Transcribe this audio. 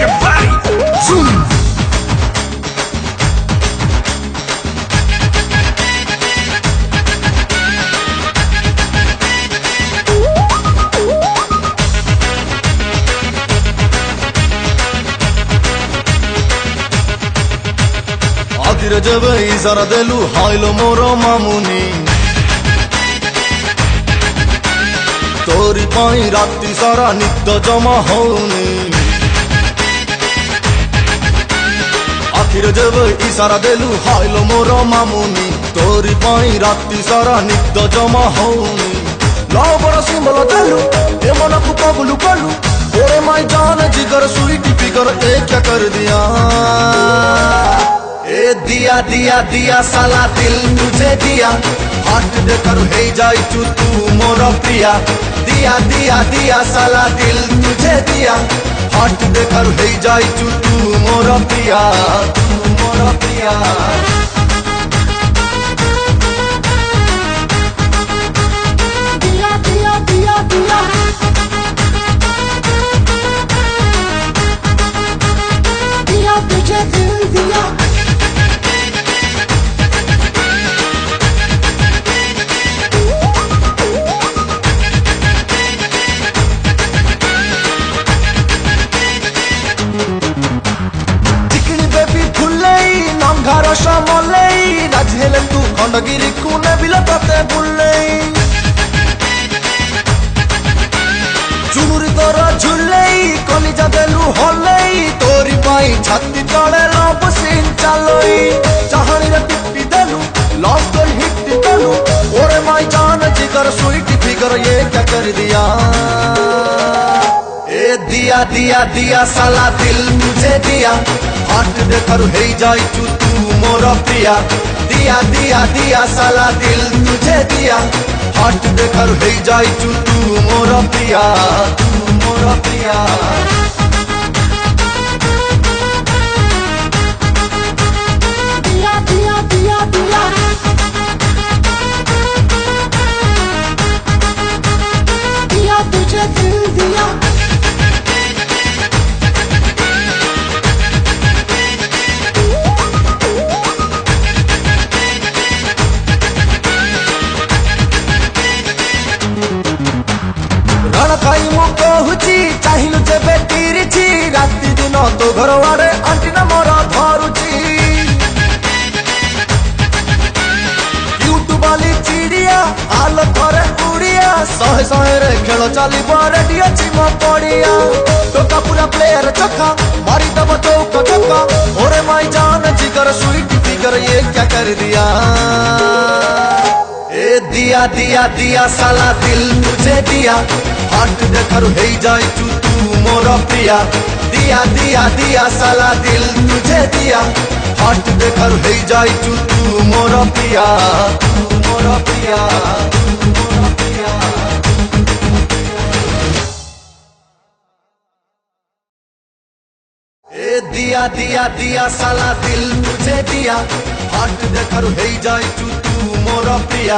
your body. Zoom. आखिर जब इशारा देलु हाइलो मोरो मामुनी तोरी पाई राति सारा नित्य जमा होनी आखिर जब इशारा देलु हाइलो मोरो मामुनी तोरी पाई राति सारा नित्य जमा होनी लाओ बड़ा सिंबल देलु ए मन को कबूल कलु ओरे माई जान जिगर स्वीट फिगर ए क्या कर दिया ए दिया दिया दिया साला दिल तुझे दिया हाथ देकर हे जाई तू मोरा प्रिया दिया दिया दिया साला दिल तुझे दिया हाथ देकर हे जाई तू मोरा प्रिया मोरा प्रिया दिया दिया दिया दिया दिया तुझे दिल दिया घर समले राझेले तू खंडगिरी कुने बिलते बुले चुनुरी तोर झुले कलिजा देलु हले तोरी पाई छाती तले लव सीन चलोई चाहनी रे टिप्पी देलु लव स्टोरी हिट देलु ओरे माई जान जिगर स्वीट फिगर ये क्या कर दिया ए दिया दिया दिया साला दिल तुझे दिया हाथ देकर हे जाई तू मोरा प्रिया दिया दिया दिया साला दिल तुझे दिया हाथ देकर हे जाई तू मोरा प्रिया मोरा प्रिया दिया दिया दिया दिया दिया तुझे दिल दिया खाई मु कहूची चाहिलु जेबे तिरिची राति दिन तो घर आड़े आंटी ना मोर धरुची यूट्यूब वाली चिड़िया आल थरे उड़िया शहे शहे रे खेल चलिब रेडियो चिम पड़िया टोका पूरा प्लेयर चक्का मारी दब चौक चक्का ओरे माई जान जिगर स्वीट फिगर ये क्या कर दिया ए दिया दिया दिया साला दिल तुझे दिया हाथ देकर हे जाई तू मोरा प्रिया दिया दिया दिया साला दिल तुझे दिया हाथ देकर हे जाई तू मोरा प्रिया मोरा प्रिया मोरा प्रिया ए दिया दिया दिया साला दिल तुझे दिया हाथ देकर हे जाई तू मोरा प्रिया